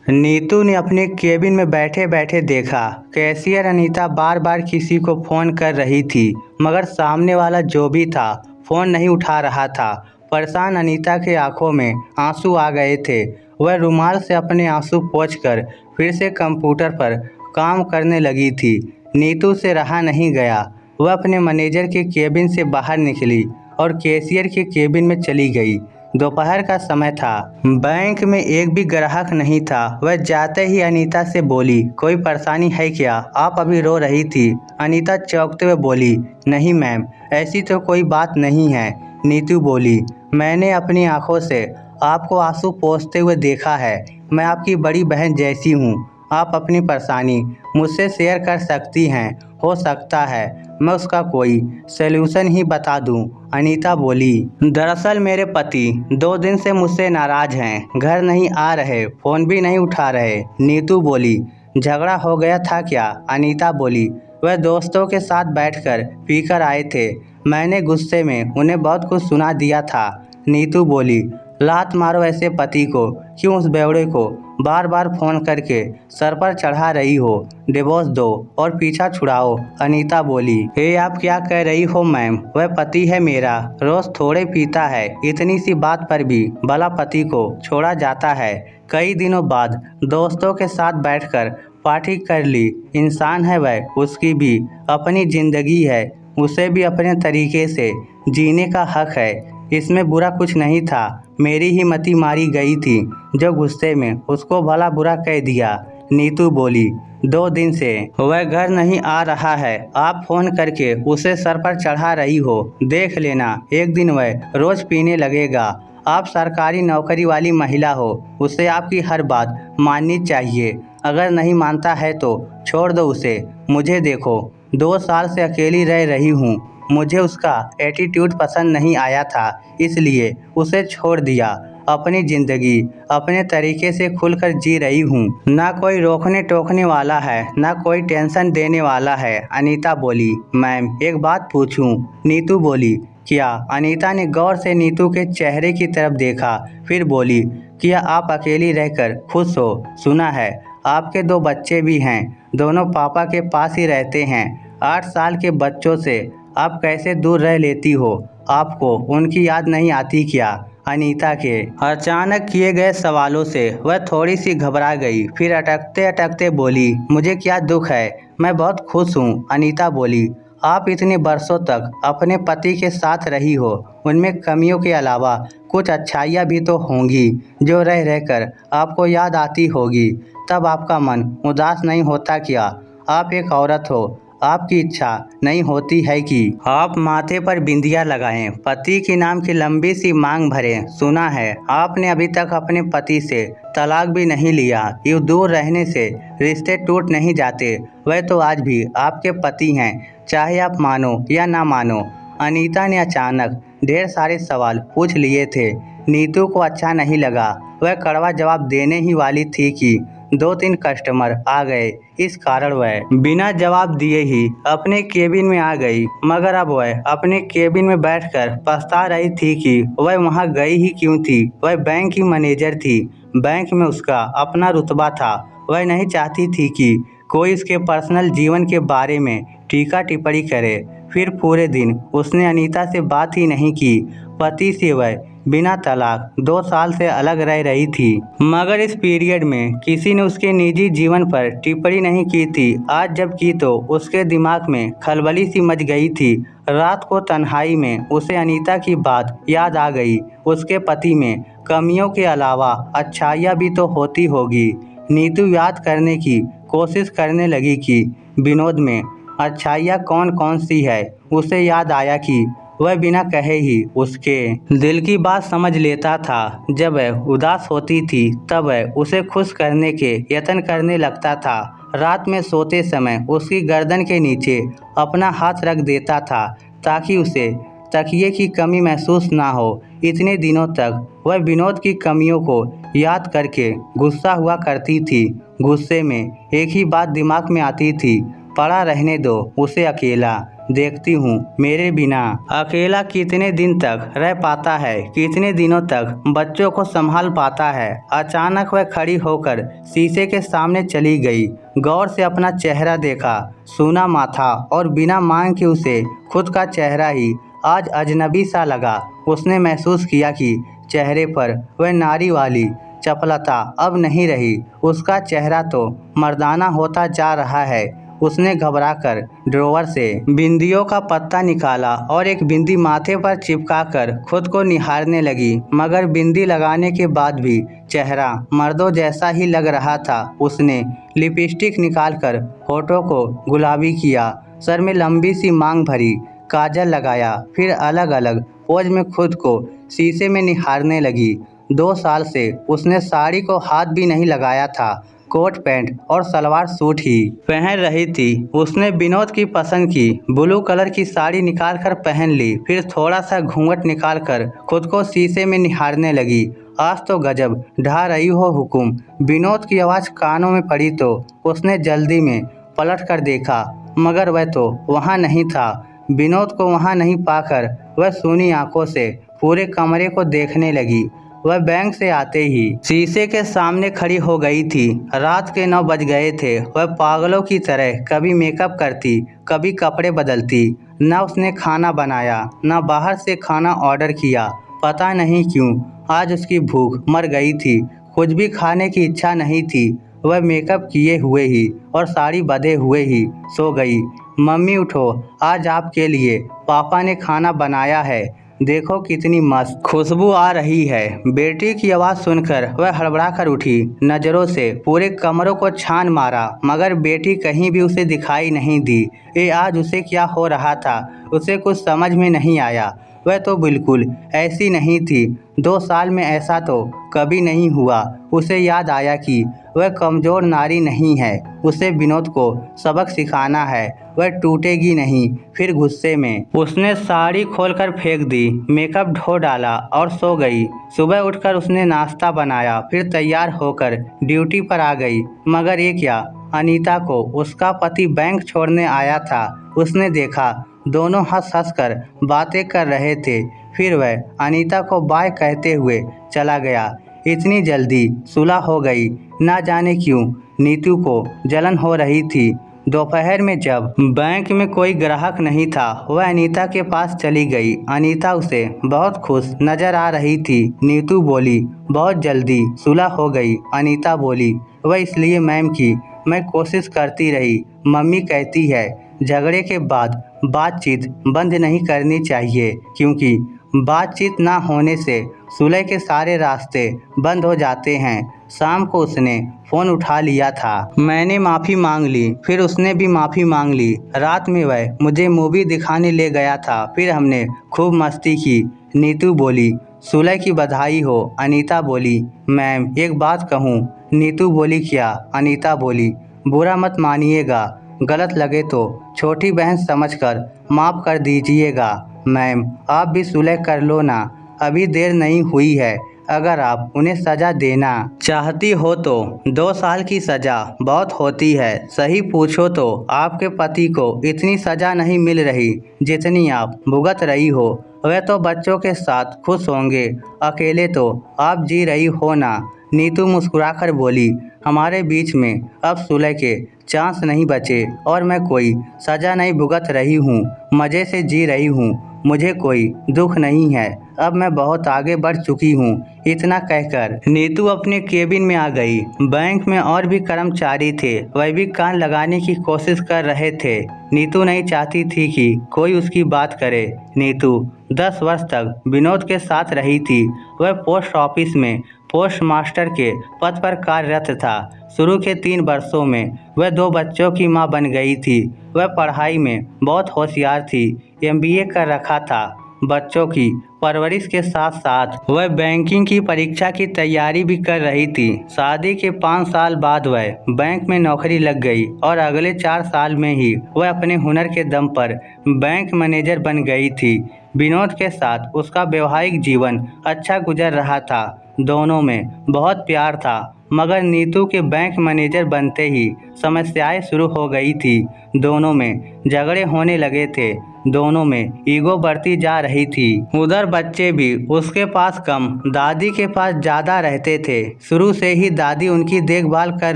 नीतू ने अपने केबिन में बैठे बैठे देखा कैशियर अनीता बार बार किसी को फ़ोन कर रही थी, मगर सामने वाला जो भी था फ़ोन नहीं उठा रहा था। परेशान अनीता के आंखों में आंसू आ गए थे। वह रुमाल से अपने आंसू पोंछकर फिर से कंप्यूटर पर काम करने लगी थी। नीतू से रहा नहीं गया। वह अपने मैनेजर के केबिन से बाहर निकली और कैशियर के केबिन में चली गई। दोपहर का समय था। बैंक में एक भी ग्राहक नहीं था। वह जाते ही अनीता से बोली, कोई परेशानी है क्या? आप अभी रो रही थी। अनीता चौंकते हुए बोली, नहीं मैम, ऐसी तो कोई बात नहीं है। नीतू बोली, मैंने अपनी आंखों से आपको आंसू पोंछते हुए देखा है। मैं आपकी बड़ी बहन जैसी हूँ। आप अपनी परेशानी मुझसे शेयर कर सकती हैं। हो सकता है मैं उसका कोई सलूशन ही बता दूं। अनीता बोली, दरअसल मेरे पति 2 दिन से मुझसे नाराज हैं। घर नहीं आ रहे, फ़ोन भी नहीं उठा रहे। नीतू बोली, झगड़ा हो गया था क्या? अनीता बोली, वह दोस्तों के साथ बैठकर पीकर आए थे। मैंने गुस्से में उन्हें बहुत कुछ सुना दिया था। नीतू बोली, लात मारो ऐसे पति को। क्यों उस बेवड़े को बार बार फ़ोन करके सर पर चढ़ा रही हो? डिवोर्स दो और पीछा छुड़ाओ। अनीता बोली, हे आप क्या कह रही हो मैम? वह पति है मेरा, रोज़ थोड़े पीता है। इतनी सी बात पर भी भला पति को छोड़ा जाता है? कई दिनों बाद दोस्तों के साथ बैठकर पार्टी कर ली। इंसान है वह, उसकी भी अपनी ज़िंदगी है। उसे भी अपने तरीके से जीने का हक है। इसमें बुरा कुछ नहीं था। मेरी ही मति मारी गई थी जो गुस्से में उसको भला बुरा कह दिया। नीतू बोली, 2 दिन से वह घर नहीं आ रहा है। आप फ़ोन करके उसे सर पर चढ़ा रही हो। देख लेना, एक दिन वह रोज़ पीने लगेगा। आप सरकारी नौकरी वाली महिला हो, उसे आपकी हर बात माननी चाहिए। अगर नहीं मानता है तो छोड़ दो उसे। मुझे देखो, 2 साल से अकेली रह रही हूँ। मुझे उसका एटीट्यूड पसंद नहीं आया था, इसलिए उसे छोड़ दिया। अपनी ज़िंदगी अपने तरीके से खुलकर जी रही हूँ। ना कोई रोकने टोकने वाला है, ना कोई टेंशन देने वाला है। अनीता बोली, मैम एक बात पूछूं? नीतू बोली, क्या? अनीता ने गौर से नीतू के चेहरे की तरफ देखा, फिर बोली, क्या आप अकेली रहकर खुश हो? सुना है आपके 2 बच्चे भी हैं, दोनों पापा के पास ही रहते हैं। 8 साल के बच्चों से आप कैसे दूर रह लेती हो? आपको उनकी याद नहीं आती क्या? अनीता के अचानक किए गए सवालों से वह थोड़ी सी घबरा गई, फिर अटकते अटकते बोली, मुझे क्या दुख है, मैं बहुत खुश हूँ। अनीता बोली, आप इतने बरसों तक अपने पति के साथ रही हो, उनमें कमियों के अलावा कुछ अच्छाइयाँ भी तो होंगी जो रह रहकर आपको याद आती होगी। तब आपका मन उदास नहीं होता क्या? आप एक औरत हो, आपकी इच्छा नहीं होती है कि आप माथे पर बिंदिया लगाएं, पति के नाम की लंबी सी मांग भरें? सुना है आपने अभी तक अपने पति से तलाक भी नहीं लिया। यूँ दूर रहने से रिश्ते टूट नहीं जाते। वह तो आज भी आपके पति हैं, चाहे आप मानो या ना मानो। अनीता ने अचानक ढेर सारे सवाल पूछ लिए थे। नीतू को अच्छा नहीं लगा। वह कड़वा जवाब देने ही वाली थी कि 2-3 कस्टमर आ गए। इस कारण वह बिना जवाब दिए ही अपने केबिन में आ गई, मगर अब वह अपने केबिन में बैठकर पछता रही थी कि वह वहां गई ही क्यों थी। वह बैंक की मैनेजर थी, बैंक में उसका अपना रुतबा था। वह नहीं चाहती थी कि कोई उसके पर्सनल जीवन के बारे में टीका टिप्पणी करे। फिर पूरे दिन उसने अनीता से बात ही नहीं की। पति से वह बिना तलाक 2 साल से अलग रह रही थी, मगर इस पीरियड में किसी ने उसके निजी जीवन पर टिप्पणी नहीं की थी। आज जब की तो उसके दिमाग में खलबली सी मच गई थी। रात को तन्हाई में उसे अनीता की बात याद आ गई। उसके पति में कमियों के अलावा अच्छाइयाँ भी तो होती होगी। नीतू याद करने की कोशिश करने लगी कि विनोद में अच्छाइयाँ कौन कौन सी है। उसे याद आया कि वह बिना कहे ही उसके दिल की बात समझ लेता था। जब वह उदास होती थी तब वह उसे खुश करने के यत्न करने लगता था। रात में सोते समय उसकी गर्दन के नीचे अपना हाथ रख देता था ताकि उसे तकिए की कमी महसूस ना हो। इतने दिनों तक वह विनोद की कमियों को याद करके गुस्सा हुआ करती थी। गुस्से में एक ही बात दिमाग में आती थी, पड़ा रहने दो उसे अकेला। देखती हूँ मेरे बिना अकेला कितने दिन तक रह पाता है, कितने दिनों तक बच्चों को संभाल पाता है। अचानक वह खड़ी होकर शीशे के सामने चली गई। गौर से अपना चेहरा देखा, सूना माथा और बिना मांग के उसे खुद का चेहरा ही आज अजनबी सा लगा। उसने महसूस किया कि चेहरे पर वह नारी वाली चपलता अब नहीं रही। उसका चेहरा तो मर्दाना होता जा रहा है। उसने घबराकर ड्रॉवर से बिंदियों का पत्ता निकाला और एक बिंदी माथे पर चिपकाकर खुद को निहारने लगी, मगर बिंदी लगाने के बाद भी चेहरा मर्दों जैसा ही लग रहा था। उसने लिपस्टिक निकालकर होठों को गुलाबी किया, सर में लंबी सी मांग भरी काजल लगाया, फिर अलग अलग पोज में खुद को शीशे में निहारने लगी। 2 साल से उसने साड़ी को हाथ भी नहीं लगाया था, कोट पैंट और सलवार सूट ही पहन रही थी। उसने विनोद की पसंद की ब्लू कलर की साड़ी निकालकर पहन ली, फिर थोड़ा सा घूंघट निकालकर खुद को शीशे में निहारने लगी। आज तो गजब ढा रही हो हुकुम। विनोद की आवाज़ कानों में पड़ी तो उसने जल्दी में पलट कर देखा, मगर वह तो वहाँ नहीं था। विनोद को वहाँ नहीं पाकर वह सूनी आंखों से पूरे कमरे को देखने लगी। वह बैंक से आते ही शीशे के सामने खड़ी हो गई थी। रात के 9 बज गए थे। वह पागलों की तरह कभी मेकअप करती, कभी कपड़े बदलती। न उसने खाना बनाया, न बाहर से खाना ऑर्डर किया। पता नहीं क्यों आज उसकी भूख मर गई थी। कुछ भी खाने की इच्छा नहीं थी। वह मेकअप किए हुए ही और साड़ी बंधे हुए ही सो गई। मम्मी उठो, आज आपके लिए पापा ने खाना बनाया है, देखो कितनी मस्त खुशबू आ रही है। बेटी की आवाज़ सुनकर वह हड़बड़ा कर उठी, नज़रों से पूरे कमरों को छान मारा, मगर बेटी कहीं भी उसे दिखाई नहीं दी। ये आज उसे क्या हो रहा था, उसे कुछ समझ में नहीं आया। वह तो बिल्कुल ऐसी नहीं थी। 2 साल में ऐसा तो कभी नहीं हुआ। उसे याद आया कि वह कमज़ोर नारी नहीं है। उसे विनोद को सबक सिखाना है, वह टूटेगी नहीं। फिर गुस्से में उसने साड़ी खोलकर फेंक दी, मेकअप धो डाला और सो गई। सुबह उठकर उसने नाश्ता बनाया, फिर तैयार होकर ड्यूटी पर आ गई। मगर ये क्या, अनीता को उसका पति बैंक छोड़ने आया था। उसने देखा दोनों हंस हंस कर बातें कर रहे थे। फिर वह अनीता को बाय कहते हुए चला गया। इतनी जल्दी सुलह हो गई, ना जाने क्यों नीतू को जलन हो रही थी। दोपहर में जब बैंक में कोई ग्राहक नहीं था, वह अनीता के पास चली गई। अनीता उसे बहुत खुश नजर आ रही थी। नीतू बोली, बहुत जल्दी सुलह हो गई। अनीता बोली, वह इसलिए मैम कि मैं कोशिश करती रही। मम्मी कहती है झगड़े के बाद बातचीत बंद नहीं करनी चाहिए, क्योंकि बातचीत ना होने से सुलह के सारे रास्ते बंद हो जाते हैं। शाम को उसने फ़ोन उठा लिया था। मैंने माफ़ी मांग ली, फिर उसने भी माफ़ी मांग ली। रात में वह मुझे मूवी दिखाने ले गया था, फिर हमने खूब मस्ती की। नीतू बोली, सुलह की बधाई हो। अनीता बोली, मैम एक बात कहूँ। नीतू बोली, क्या? अनीता बोली, बुरा मत मानिएगा, गलत लगे तो छोटी बहन समझकर माफ़ कर दीजिएगा। मैम आप भी सुलह कर लो ना, अभी देर नहीं हुई है। अगर आप उन्हें सज़ा देना चाहती हो तो 2 साल की सज़ा बहुत होती है। सही पूछो तो आपके पति को इतनी सज़ा नहीं मिल रही जितनी आप भुगत रही हो। वह तो बच्चों के साथ खुश होंगे, अकेले तो आप जी रही हो ना। नीतू मुस्कुराकर बोली, हमारे बीच में अब सुलह के चांस नहीं बचे और मैं कोई सज़ा नहीं भुगत रही हूँ, मज़े से जी रही हूँ। मुझे कोई दुख नहीं है, अब मैं बहुत आगे बढ़ चुकी हूँ। इतना कहकर नीतू अपने केबिन में आ गई। बैंक में और भी कर्मचारी थे, वह भी कान लगाने की कोशिश कर रहे थे। नीतू नहीं चाहती थी कि कोई उसकी बात करे। नीतू 10 वर्ष तक विनोद के साथ रही थी। वह पोस्ट ऑफिस में पोस्ट मास्टर के पद पर कार्यरत था। शुरू के 3 वर्षों में वह 2 बच्चों की मां बन गई थी। वह पढ़ाई में बहुत होशियार थी, MBA कर रखा था। बच्चों की परवरिश के साथ साथ वह बैंकिंग की परीक्षा की तैयारी भी कर रही थी। शादी के 5 साल बाद वह बैंक में नौकरी लग गई और अगले 4 साल में ही वह अपने हुनर के दम पर बैंक मैनेजर बन गई थी। विनोद के साथ उसका वैवाहिक जीवन अच्छा गुजर रहा था। दोनों में बहुत प्यार था, मगर नीतू के बैंक मैनेजर बनते ही समस्याएं शुरू हो गई थी। दोनों में झगड़े होने लगे थे। दोनों में ईगो बढ़ती जा रही थी। उधर बच्चे भी उसके पास कम, दादी के पास ज़्यादा रहते थे। शुरू से ही दादी उनकी देखभाल कर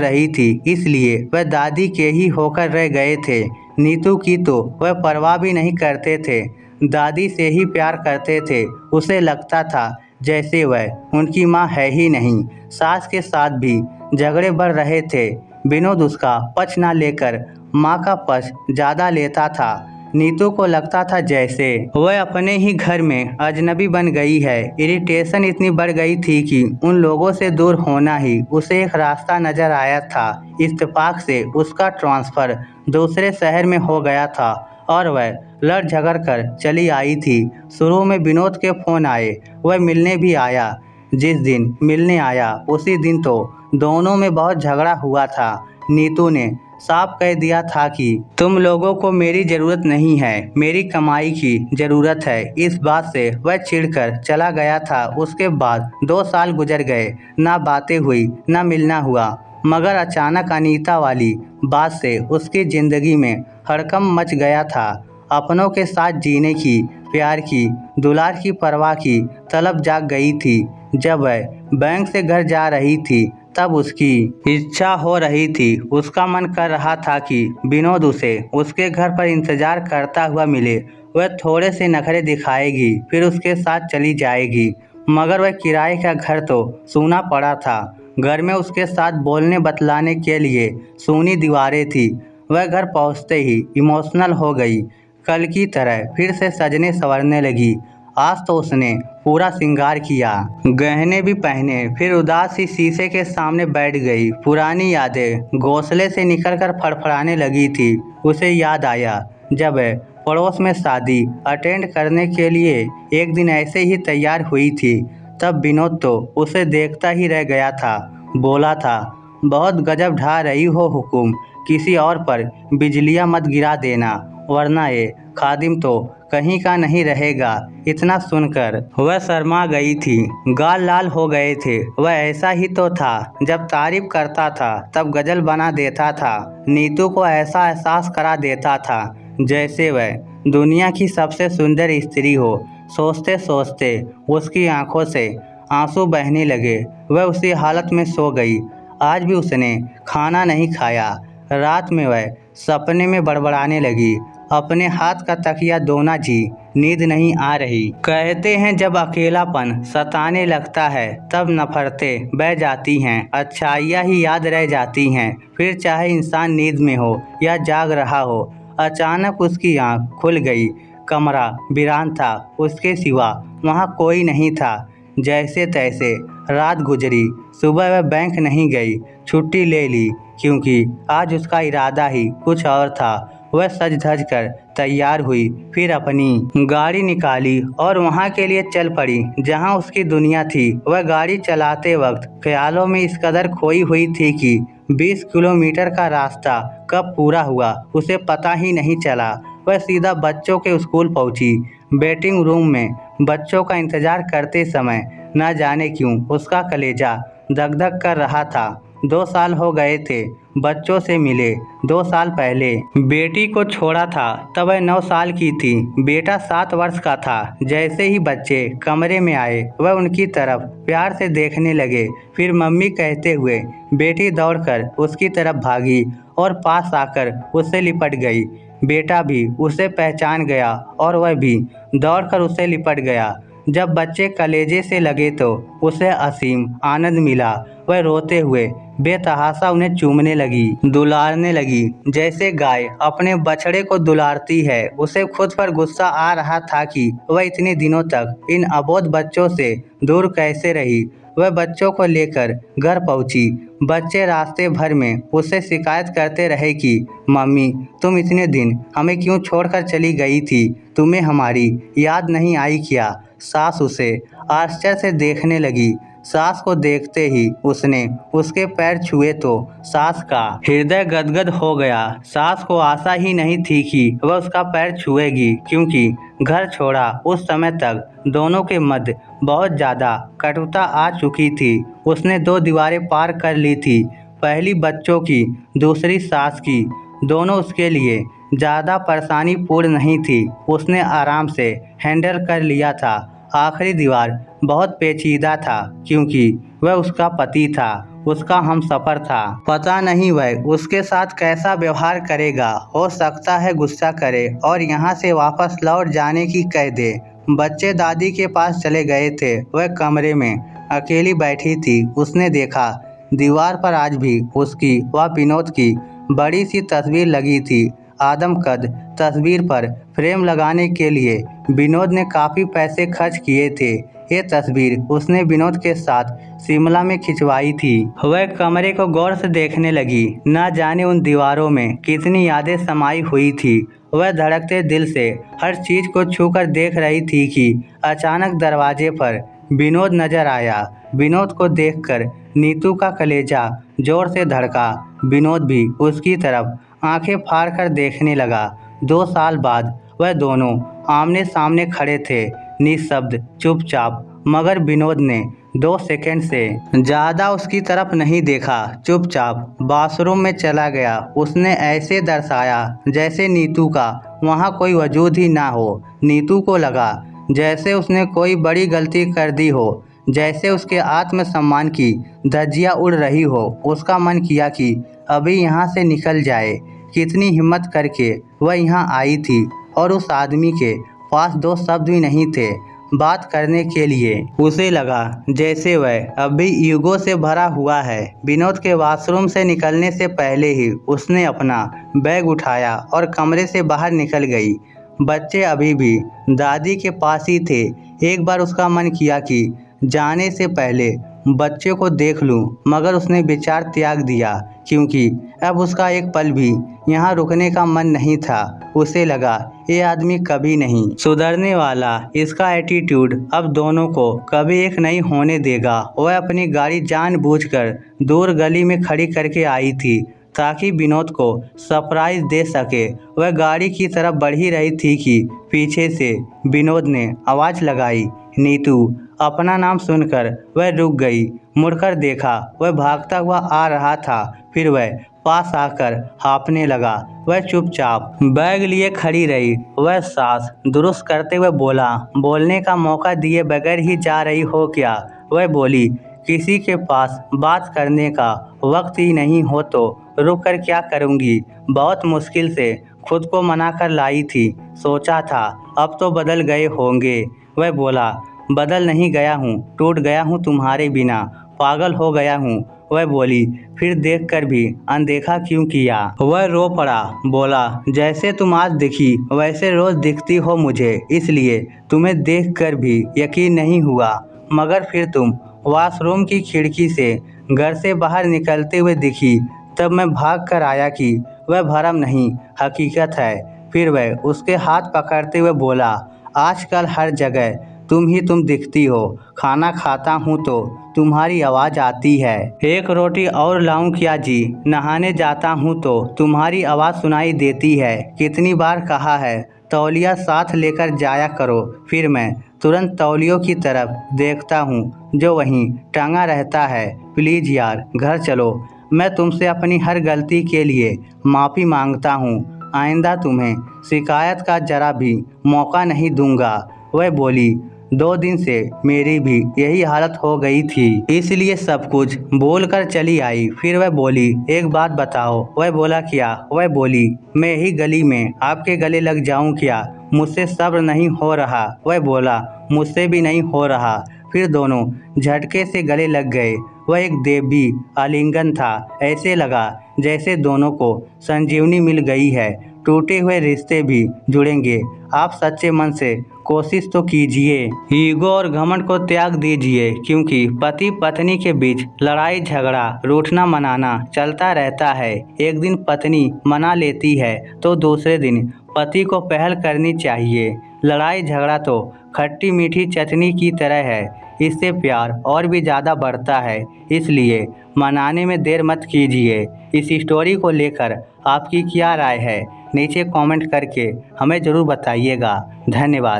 रही थी, इसलिए वह दादी के ही होकर रह गए थे। नीतू की तो वह परवाह भी नहीं करते थे, दादी से ही प्यार करते थे। उसे लगता था जैसे वह उनकी माँ है ही नहीं। सास के साथ भी झगड़े बढ़ रहे थे। विनोद उसका पक्ष न लेकर माँ का पक्ष ज़्यादा लेता था। नीतू को लगता था जैसे वह अपने ही घर में अजनबी बन गई है। इरिटेशन इतनी बढ़ गई थी कि उन लोगों से दूर होना ही उसे एक रास्ता नजर आया था। इत्तेफाक से उसका ट्रांसफ़र दूसरे शहर में हो गया था और वह लड़ झगड़ कर चली आई थी। शुरू में विनोद के फ़ोन आए, वह मिलने भी आया। जिस दिन मिलने आया उसी दिन तो दोनों में बहुत झगड़ा हुआ था। नीतू ने साफ कह दिया था कि तुम लोगों को मेरी ज़रूरत नहीं है, मेरी कमाई की ज़रूरत है। इस बात से वह चिढ़कर चला गया था। उसके बाद 2 साल गुजर गए, ना बातें हुई ना मिलना हुआ। मगर अचानक अनीता वाली बात से उसकी ज़िंदगी में हड़कंप मच गया था। अपनों के साथ जीने की, प्यार की, दुलार की, परवाह की तलब जाग गई थी। जब वह बैंक से घर जा रही थी तब उसकी इच्छा हो रही थी, उसका मन कर रहा था कि विनोद उसे उसके घर पर इंतजार करता हुआ मिले। वह थोड़े से नखरे दिखाएगी, फिर उसके साथ चली जाएगी। मगर वह किराए का घर तो सूना पड़ा था। घर में उसके साथ बोलने बतलाने के लिए सूनी दीवारें थी। वह घर पहुंचते ही इमोशनल हो गई, कल की तरह फिर से सजने संवरने लगी। आज तो उसने पूरा श्रृंगार किया, गहने भी पहने, फिर उदास सी शीशे के सामने बैठ गई। पुरानी यादें घोंसले से निकलकर फड़फड़ाने लगी थी। उसे याद आया जब वह पड़ोस में शादी अटेंड करने के लिए एक दिन ऐसे ही तैयार हुई थी। तब विनोद तो उसे देखता ही रह गया था। बोला था, बहुत गजब ढा रही हो हुकुम, किसी और पर बिजलियां मत गिरा देना, वरना ये खादिम तो कहीं का नहीं रहेगा। इतना सुनकर वह शर्मा गई थी, गाल लाल हो गए थे। वह ऐसा ही तो था, जब तारीफ करता था तब गजल बना देता था। नीतू को ऐसा एहसास करा देता था जैसे वह दुनिया की सबसे सुंदर स्त्री हो। सोचते सोचते उसकी आंखों से आंसू बहने लगे। वह उसी हालत में सो गई। आज भी उसने खाना नहीं खाया। रात में वह सपने में बड़बड़ाने लगी, अपने हाथ का तकिया दोना जी, नींद नहीं आ रही। कहते हैं जब अकेलापन सताने लगता है तब नफरतें बह जाती हैं, अच्छाइयाँ ही याद रह जाती हैं। फिर चाहे इंसान नींद में हो या जाग रहा हो। अचानक उसकी आंख खुल गई। कमरा वीरान था, उसके सिवा वहाँ कोई नहीं था। जैसे तैसे रात गुजरी। सुबह वह बैंक नहीं गई, छुट्टी ले ली, क्योंकि आज उसका इरादा ही कुछ और था। वह सज धज कर तैयार हुई, फिर अपनी गाड़ी निकाली और वहाँ के लिए चल पड़ी जहाँ उसकी दुनिया थी। वह गाड़ी चलाते वक्त ख्यालों में इस कदर खोई हुई थी कि 20 किलोमीटर का रास्ता कब पूरा हुआ उसे पता ही नहीं चला। वह सीधा बच्चों के स्कूल पहुंची। वेटिंग रूम में बच्चों का इंतजार करते समय न जाने क्यों उसका कलेजा धक धक कर रहा था। 2 साल हो गए थे बच्चों से मिले। 2 साल पहले बेटी को छोड़ा था तब वह 9 साल की थी, बेटा 7 वर्ष का था। जैसे ही बच्चे कमरे में आए वह उनकी तरफ प्यार से देखने लगे, फिर मम्मी कहते हुए बेटी दौड़कर उसकी तरफ भागी और पास आकर उससे लिपट गई। बेटा भी उसे पहचान गया और वह भी दौड़कर उससे लिपट गया। जब बच्चे कलेजे से लगे तो उसे असीम आनंद मिला। वह रोते हुए बेतहाशा उन्हें चूमने लगी, दुलारने लगी, जैसे गाय अपने बछड़े को दुलारती है। उसे खुद पर गुस्सा आ रहा था कि वह इतने दिनों तक इन अबोध बच्चों से दूर कैसे रही। वह बच्चों को लेकर घर पहुंची। बच्चे रास्ते भर में उससे शिकायत करते रहे कि मम्मी, तुम इतने दिन हमें क्यों छोड़कर चली गई थी, तुम्हें हमारी याद नहीं आई क्या। सास उसे आश्चर्य से देखने लगी। सास को देखते ही उसने उसके पैर छुए तो सास का हृदय गदगद हो गया। सास को आशा ही नहीं थी कि वह उसका पैर छुएगी, क्योंकि घर छोड़ा उस समय तक दोनों के मध्य बहुत ज़्यादा कटुता आ चुकी थी। उसने 2 दीवारें पार कर ली थी, पहली बच्चों की, दूसरी सास की। दोनों उसके लिए ज़्यादा परेशानी पूर्ण नहीं थी, उसने आराम से हैंडल कर लिया था। आखिरी दीवार बहुत पेचीदा था क्योंकि वह उसका पति था, उसका हमसफ़र था। पता नहीं वह उसके साथ कैसा व्यवहार करेगा, हो सकता है गुस्सा करे और यहाँ से वापस लौट जाने की कह दे। बच्चे दादी के पास चले गए थे। वह कमरे में अकेली बैठी थी। उसने देखा दीवार पर आज भी उसकी व विनोद की बड़ी सी तस्वीर लगी थी। आदमकद तस्वीर पर फ्रेम लगाने के लिए विनोद ने काफ़ी पैसे खर्च किए थे। ये तस्वीर उसने विनोद के साथ शिमला में खिंचवाई थी। वह कमरे को गौर से देखने लगी। न जाने उन दीवारों में कितनी यादें समाई हुई थी। वह धड़कते दिल से हर चीज़ को छूकर देख रही थी कि अचानक दरवाजे पर विनोद नजर आया। विनोद को देखकर नीतू का कलेजा जोर से धड़का। विनोद भी उसकी तरफ आंखें फाड़कर देखने लगा। 2 साल बाद वह दोनों आमने सामने खड़े थे, निःशब्द, चुपचाप। मगर विनोद ने 2 सेकंड से ज़्यादा उसकी तरफ नहीं देखा। चुपचाप बाथरूम में चला गया। उसने ऐसे दर्शाया जैसे नीतू का वहाँ कोई वजूद ही ना हो। नीतू को लगा जैसे उसने कोई बड़ी गलती कर दी हो, जैसे उसके आत्मसम्मान की धज्जियाँ उड़ रही हो। उसका मन किया कि अभी यहाँ से निकल जाए। कितनी हिम्मत करके वह यहाँ आई थी और उस आदमी के पास 2 शब्द भी नहीं थे बात करने के लिए। उसे लगा जैसे वह अभी ईगो से भरा हुआ है। विनोद के वॉशरूम से निकलने से पहले ही उसने अपना बैग उठाया और कमरे से बाहर निकल गई। बच्चे अभी भी दादी के पास ही थे। एक बार उसका मन किया कि जाने से पहले बच्चे को देख लूं, मगर उसने विचार त्याग दिया क्योंकि अब उसका एक पल भी यहाँ रुकने का मन नहीं था। उसे लगा ये आदमी कभी नहीं सुधरने वाला। इसका एटीट्यूड अब दोनों को कभी एक नहीं होने देगा। वह अपनी गाड़ी जानबूझकर दूर गली में खड़ी करके आई थी ताकि विनोद को सरप्राइज दे सके। वह गाड़ी की तरफ बढ़ ही रही थी कि पीछे से विनोद ने आवाज़ लगाई, नीतू। अपना नाम सुनकर वह रुक गई। मुड़कर देखा, वह भागता हुआ आ रहा था। फिर वह पास आकर हाँफने लगा। वह चुपचाप बैग लिए खड़ी रही। वह सांस दुरुस्त करते हुए बोला, बोलने का मौका दिए बगैर ही जा रही हो क्या? वह बोली, किसी के पास बात करने का वक्त ही नहीं हो तो रुक कर क्या करूँगी? बहुत मुश्किल से खुद को मना कर लाई थी। सोचा था अब तो बदल गए होंगे। वह बोला, बदल नहीं गया हूँ, टूट गया हूँ तुम्हारे बिना, पागल हो गया हूँ। वह बोली, फिर देखकर भी अनदेखा क्यों किया? वह रो पड़ा। बोला, जैसे तुम आज दिखी वैसे रोज दिखती हो मुझे, इसलिए तुम्हें देखकर भी यकीन नहीं हुआ। मगर फिर तुम वॉशरूम की खिड़की से घर से बाहर निकलते हुए दिखी, तब मैं भाग कर आया कि वह भरम नहीं हकीकत है। फिर वह उसके हाथ पकड़ते हुए बोला, आजकल हर जगह तुम दिखती हो। खाना खाता हूँ तो तुम्हारी आवाज़ आती है। एक रोटी और लाऊं क्या जी? नहाने जाता हूँ तो तुम्हारी आवाज़ सुनाई देती है। कितनी बार कहा है तौलिया साथ लेकर जाया करो। फिर मैं तुरंत तौलियों की तरफ देखता हूँ जो वहीं टंगा रहता है। प्लीज़ यार घर चलो। मैं तुमसे अपनी हर गलती के लिए माफ़ी मांगता हूँ। आइंदा तुम्हें शिकायत का जरा भी मौका नहीं दूंगा। वह बोली, 2 दिन से मेरी भी यही हालत हो गई थी, इसलिए सब कुछ बोलकर चली आई। फिर वह बोली, एक बात बताओ। वह बोला, क्या? वह बोली, मैं यही गली में आपके गले लग जाऊं क्या? मुझसे सब्र नहीं हो रहा। वह बोला, मुझसे भी नहीं हो रहा। फिर दोनों झटके से गले लग गए। वह एक देवी आलिंगन था। ऐसे लगा जैसे दोनों को संजीवनी मिल गई है। टूटे हुए रिश्ते भी जुड़ेंगे। आप सच्चे मन से कोशिश तो कीजिए। ईगो और घमंड को त्याग दीजिए, क्योंकि पति पत्नी के बीच लड़ाई झगड़ा रूठना मनाना चलता रहता है। एक दिन पत्नी मना लेती है तो दूसरे दिन पति को पहल करनी चाहिए। लड़ाई झगड़ा तो खट्टी मीठी चटनी की तरह है, इससे प्यार और भी ज़्यादा बढ़ता है। इसलिए मनाने में देर मत कीजिए। इस स्टोरी को लेकर आपकी क्या राय है? नीचे कमेंट करके हमें ज़रूर बताइएगा। धन्यवाद।